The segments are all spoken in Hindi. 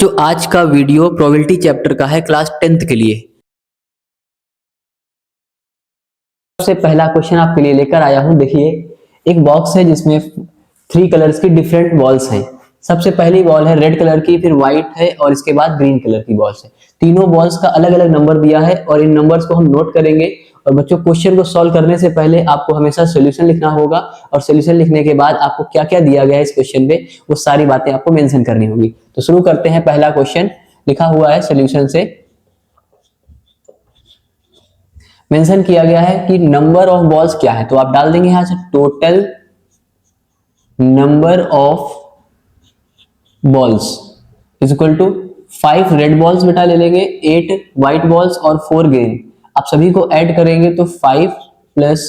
बच्चों आज का वीडियो प्रोबेबिलिटी चैप्टर का है क्लास 10th के लिए। सबसे पहला क्वेश्चन आपके लिए लेकर आया हूं। देखिए एक बॉक्स है जिसमें 3 कलर्स की डिफरेंट बॉल्स हैं। सबसे पहली बॉल है रेड कलर की, फिर व्हाइट है और इसके बाद ग्रीन कलर की बॉल्स है। तीनों बॉल्स का अलग अलग नंबर दिया है और इन नंबर्स को हम नोट करेंगे। और बच्चों क्वेश्चन को सॉल्व करने से पहले आपको हमेशा सॉल्यूशन लिखना होगा और सॉल्यूशन लिखने के बाद आपको क्या क्या दिया गया है इस क्वेश्चन में वो सारी बातें आपको मेंशन करनी होगी। तो शुरू करते हैं। पहला क्वेश्चन लिखा हुआ है सॉल्यूशन से मेंशन किया गया है कि नंबर ऑफ बॉल्स क्या है। तो आप डाल देंगे यहां से total number of balls is equal to 5 red balls बेटा ले लेंगे, 8 व्हाइट बॉल्स और 4 ग्रीन। आप सभी को ऐड करेंगे तो 5 प्लस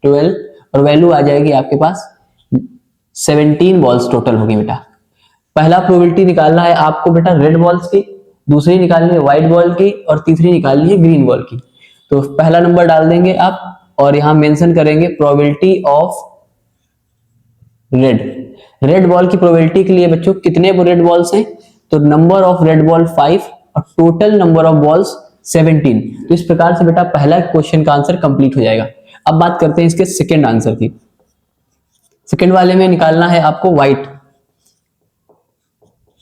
12 और वैल्यू आ जाएगी आपके पास 17 बॉल्स टोटल होगी बेटा। पहला प्रोबेबिलिटी निकालना है आपको बेटा रेड बॉल्स की, दूसरी निकालनी है व्हाइट बॉल की और तीसरी निकालनी है ग्रीन बॉल की। तो पहला नंबर डाल देंगे आप और यहां मेंशन करेंगे प्रोबेबिलिटी ऑफ रेड बॉल की प्रोबेबिलिटी के लिए बच्चों कितने रेड बॉल्स हैं, तो नंबर ऑफ रेड बॉल 5 और टोटल नंबर ऑफ बॉल्स 17। तो इस प्रकार से बेटा पहला क्वेश्चन का आंसर कंप्लीट हो जाएगा। अब बात करते हैं इसके सेकंड आंसर की। सेकंड वाले में निकालना है आपको व्हाइट।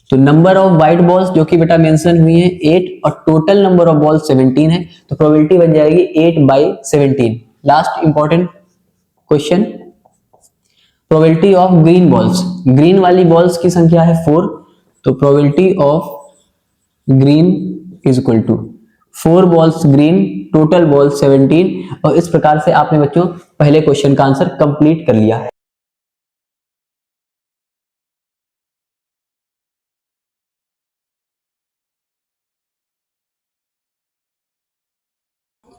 तो नंबर ऑफ व्हाइट बॉल्स जो कि बेटा मेंशन हुई है 8 और टोटल नंबर ऑफ बॉल्स 17 है, तो प्रोबेबिलिटी बन जाएगी 8/17। Last important question probability of green balls. Green वाली बॉल्स की संख्या है 4, तो probability of green is equal to 4 balls green, total balls 17। और इस प्रकार से आपने बच्चों पहले क्वेश्चन का आंसर कंप्लीट कर लिया है।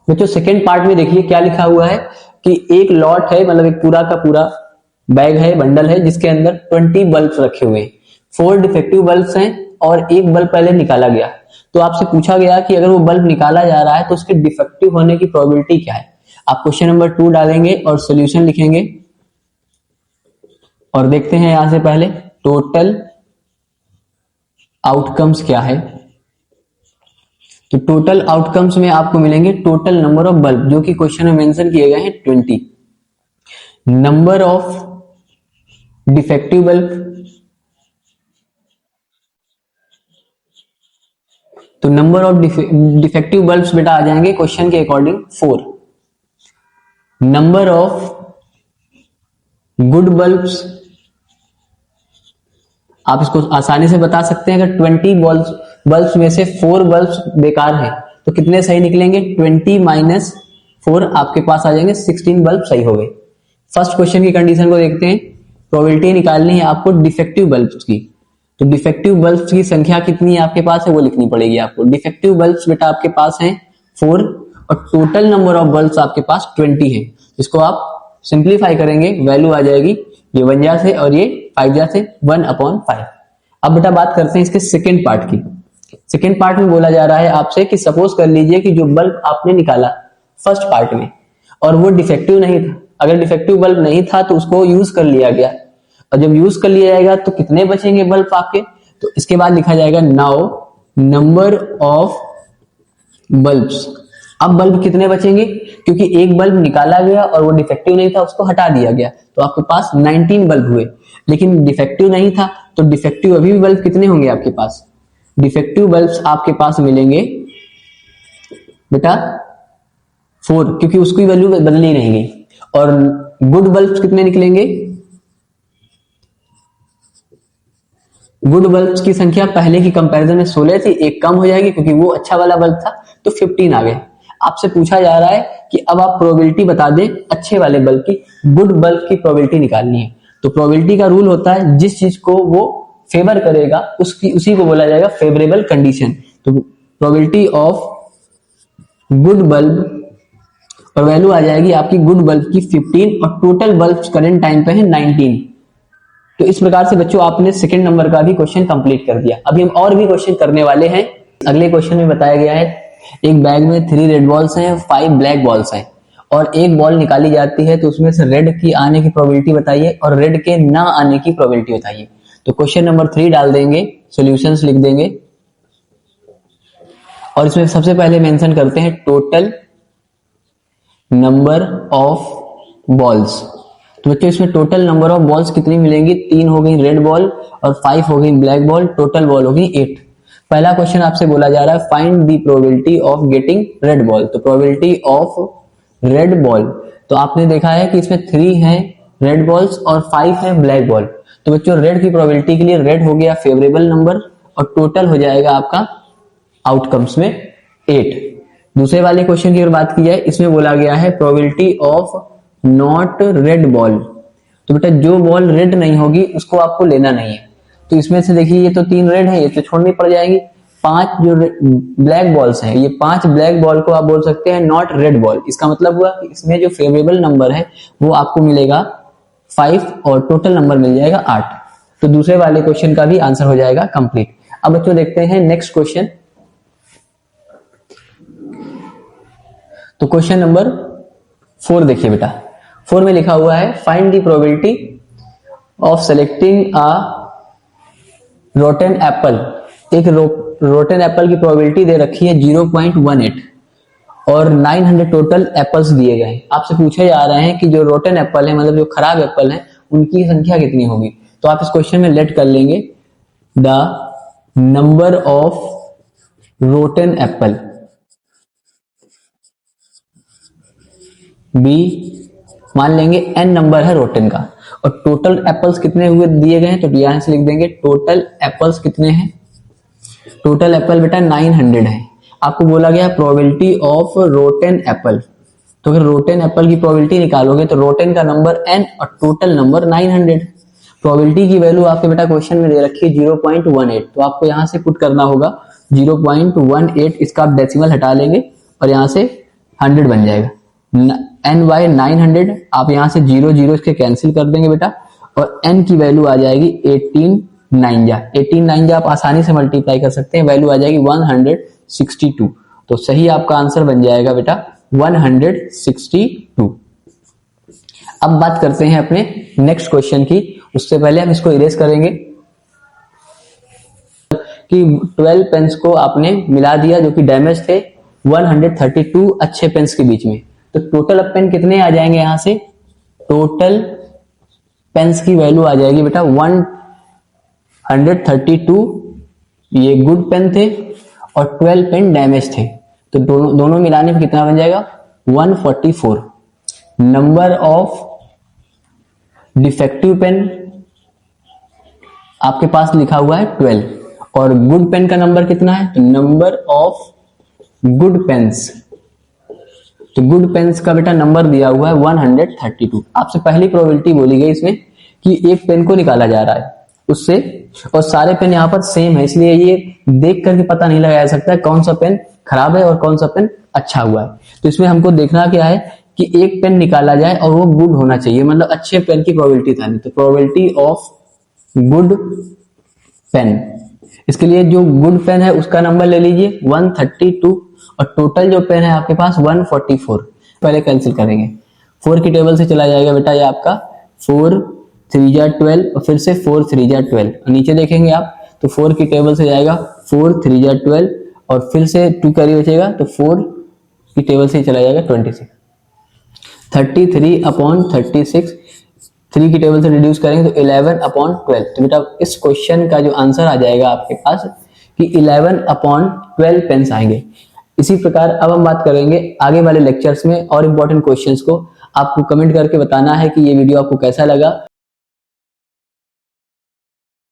बच्चों सेकेंड पार्ट में देखिए क्या लिखा हुआ है कि एक लॉट है, मतलब एक पूरा का पूरा बैग है, बंडल है जिसके अंदर 20 बल्ब्स रखे हुए हैं। 4 डिफेक्टिव बल्ब्स हैं और एक बल्ब पहले निकाला गया। तो आपसे पूछा गया कि अगर वो बल्ब निकाला जा रहा है तो उसके डिफेक्टिव होने की प्रोबेबिलिटी क्या है। आप क्वेश्चन नंबर 2 डालेंगे और सॉल्यूशन लिखेंगे और देखते हैं यहां से पहले टोटल आउटकम्स क्या है। तो टोटल आउटकम्स में आपको मिलेंगे टोटल नंबर ऑफ बल्ब जो कि क्वेश्चन में मेंशन किए गए हैं 20, नंबर ऑफ डिफेक्टिव बल्ब, तो नंबर ऑफ डिफेक्टिव बल्ब्स बेटा आ जाएंगे क्वेश्चन के according 4, number of good bulbs. आप इसको आसानी से बता सकते हैं अगर 20 बल्ब्स में से 4 बल्ब्स बेकार हैं तो कितने सही निकलेंगे, 20 - 4 आपके पास आ जाएंगे 16 बल्ब सही हो गए। फर्स्ट क्वेश्चन की कंडीशन को देखते हैं। प्रोबेबिलिटी निकालनी है आपको डिफेक्टिव बल्ब्स की। तो डिफेक्टिव बल्ब्स की संख्या कितनी है आपके पास है वो लिखनी पड़ेगी आपको। डिफेक्टिव बल्ब्स बेटा आपके पास हैं 4 और टोटल नंबर ऑफ बल्ब्स आपके पास 20 है। इसको आप सिंप्लीफाई करेंगे, वैल्यू आ जाएगी ये 1 जा से और ये 5 जा से 1/5। अब बेटा बात करते हैं इसके सेकेंड पार्ट की। सेकेंड पार्ट में बोला जा रहा है आपसे कि सपोज कर लीजिए कि जो बल्ब आपने निकाला फर्स्ट पार्ट में और वो डिफेक्टिव नहीं था। अगर डिफेक्टिव बल्ब नहीं था तो उसको यूज कर लिया गया और जब यूज कर लिया जाएगा तो कितने बचेंगे बल्ब आपके, तो इसके बाद लिखा जाएगा नाउ नंबर ऑफ बल्ब्स। अब बल्ब कितने बचेंगे, क्योंकि एक बल्ब निकाला गया और वो डिफेक्टिव नहीं था उसको हटा दिया गया तो आपके पास 19 बल्ब हुए। लेकिन डिफेक्टिव नहीं था तो डिफेक्टिव अभी भी बल्ब कितने होंगे आपके पास, डिफेक्टिव बल्ब्स आपके पास मिलेंगे बेटा 4, क्योंकि उसकी वैल्यू बदली नहीं गई। और गुड बल्ब्स कितने निकलेंगे, गुड बल्ब्स की संख्या पहले की कंपैरिजन में 16 थी, एक कम हो जाएगी क्योंकि वो अच्छा वाला बल्ब था तो 15 आ गए। आपसे पूछा जा रहा है कि अब आप प्रोबेबिलिटी बता दें अच्छे वाले बल्ब की, गुड बल्ब की प्रोबेबिलिटी निकालनी है। तो प्रोबेबिलिटी का रूल होता है जिस चीज को वो फेवर करेगा उसी को बोला जाएगा फेवरेबल कंडीशन। तो प्रोबेबिलिटी ऑफ गुड बल्ब और वैल्यू आ जाएगी आपकी गुड बल्ब की 15 और टोटल बल्ब करंट टाइम पे है 19। तो इस प्रकार से बच्चों आपने सेकंड नंबर का भी क्वेश्चन कंप्लीट कर दिया। अभी हम और भी क्वेश्चन करने वाले हैं। अगले क्वेश्चन में बताया गया है एक बैग में 3 रेड बॉल्स हैं, 5 ब्लैक बॉल्स हैं और एक बॉल निकाली जाती है तो उसमें से रेड की आने की प्रोबेबिलिटी बताइए और रेड के ना आने की प्रोबेबिलिटी बताइए। तो क्वेश्चन नंबर 3 डाल देंगे, सॉल्यूशंस लिख देंगे और इसमें सबसे पहले मेंशन करते हैं टोटल नंबर ऑफ बॉल्स। तो बच्चों इसमें टोटल नंबर ऑफ बॉल्स कितनी मिलेंगी, 3 हो गई रेड बॉल और 5 हो गई ब्लैक बॉल, टोटल बॉल हो गई 8। पहला क्वेश्चन आपसे बोला जा रहा है find the probability of getting red ball. तो प्रोबेबिलिटी ऑफ रेड बॉल, तो आपने देखा है कि इसमें 3 है रेड बॉल्स और 5 है ब्लैक बॉल। तो बच्चों रेड की प्रोबेबिलिटी के लिए रेड हो गया फेवरेबल नंबर और टोटल हो जाएगा आपका आउटकम्स में 8। दूसरे वाले क्वेश्चन की अगर बात की जाए, इसमें बोला गया है probability of not red ball. तो बेटा जो बॉल रेड नहीं होगी उसको आपको लेना नहीं है। तो इसमें से देखिए ये तो 3 रेड है, ये तो छोड़नी पड़ जाएगी। 5 जो ब्लैक बॉल्स हैं, ये 5 ब्लैक बॉल को आप बोल सकते हैं नॉट रेड बॉल। इसका मतलब हुआ कि इसमें जो फेवरेबल नंबर है वो आपको मिलेगा 5 और टोटल नंबर मिल जाएगा 8। तो दूसरे वाले क्वेश्चन का भी आंसर हो जाएगा कंप्लीट। अब बच्चों देखते हैं नेक्स्ट क्वेश्चन। तो क्वेश्चन नंबर 4 देखिए बेटा, 4 में लिखा हुआ है find the probability of selecting a rotten Apple. एक रोटन एप्पल की प्रोबेबिलिटी दे रखी है 0.18 और 900 टोटल एप्पल्स दिए गए हैं। आपसे पूछे जा रहे हैं कि जो रोटन एप्पल है, मतलब जो खराब एप्पल है, उनकी संख्या कितनी होगी। तो आप इस क्वेश्चन में लेट कर लेंगे the number of rotten apple, be मान लेंगे n नंबर है रोटन का, और टोटल एप्पल्स कितने हुए दिए गए हैं। तो यहां से लिख देंगे टोटल एप्पल्स कितने हैं। टोटल एप्पल बेटा 900 है। आपको बोला गया प्रोबेबिलिटी ऑफ रोटन एप्पल। तो अगर रोटन एप्पल की प्रोबेबिलिटी निकालोगे तो रोटन का नंबर n और टोटल नंबर 900। प्रोबेबिलिटी की वैल्यू आपके बेटा क्वेश्चन में दे रखी है 0.18। तो आपको यहां से पुट करना होगा 0.18, इसका आप डेसिमल हटा लेंगे और यहां से 100 बन जाएगा। n बाय 900, आप यहां से 0 इसके कैंसिल कर देंगे बेटा, और n की वैल्यू आ जाएगी 18 जा आप आसानी से मल्टीप्लाई कर सकते हैं, वैल्यू आ जाएगी 162। तो सही आपका आंसर बन जाएगा बेटा 162। अब बात करते हैं अपने नेक्स्ट क्वेश्चन की। उससे पहले हम इसको इरेज करेंगे कि 12 पेन्स को आपने मिला दिया जो कि डैमेज थे 132 अच्छे पेन्स के बीच में। तो टोटल अब पेन कितने आ जाएंगे यहां से, टोटल पेन्स की वैल्यू आ जाएगी बेटा 132, ये गुड पेन थे और 12 पेन डैमेज थे। तो दोनों मिलाने पर कितना बन जाएगा 144। नंबर ऑफ डिफेक्टिव पेन आपके पास लिखा हुआ है 12 और गुड पेन का नंबर कितना है, तो नंबर ऑफ गुड पेन्स, तो गुड पेन्स का बेटा नंबर दिया हुआ है 132। आपसे पहली प्रोबेबिलिटी बोली गई इसमें कि एक पेन को निकाला जा रहा है उससे, और सारे पेन यहाँ पर सेम है, इसलिए ये देख करके पता नहीं लगाया सकता है कौन सा पेन खराब है और कौन सा पेन अच्छा हुआ है। तो इसमें हमको देखना क्या है कि एक पेन निकाला जाए और वो गुड होना चाहिए, मतलब अच्छे पेन की प्रोबेबिलिटी था। तो प्रोबेबिलिटी ऑफ गुड पेन, इसके लिए जो गुड पेन है उसका नंबर ले लीजिए 132 और टोटल जो पेन है आपके पास 144। पहले कैंसिल करेंगे, 4 की टेबल से चला जाएगा बेटा ये आपका 4 3 जा 12 और फिर से 4 3 जा 12, और नीचे देखेंगे आप तो 4 की टेबल से जाएगा 4 3 जा 12 और फिर से 2 कैरी बचेगा तो 4 की टेबल से चला जाएगा 26। 33 अपॉन 36, 3 की टेबल से रिड्यूस करेंगे तो 11 अपॉन 12। तो बेटा इस क्वेश्चन का जो आंसर आ जाएगा आपके पास कि 11 अपॉन 12 पेन्स आएंगे। इसी प्रकार अब हम बात करेंगे आगे वाले लेक्चर्स में और इंपॉर्टेंट क्वेश्चंस को। आपको कमेंट करके बताना है कि ये वीडियो आपको कैसा लगा।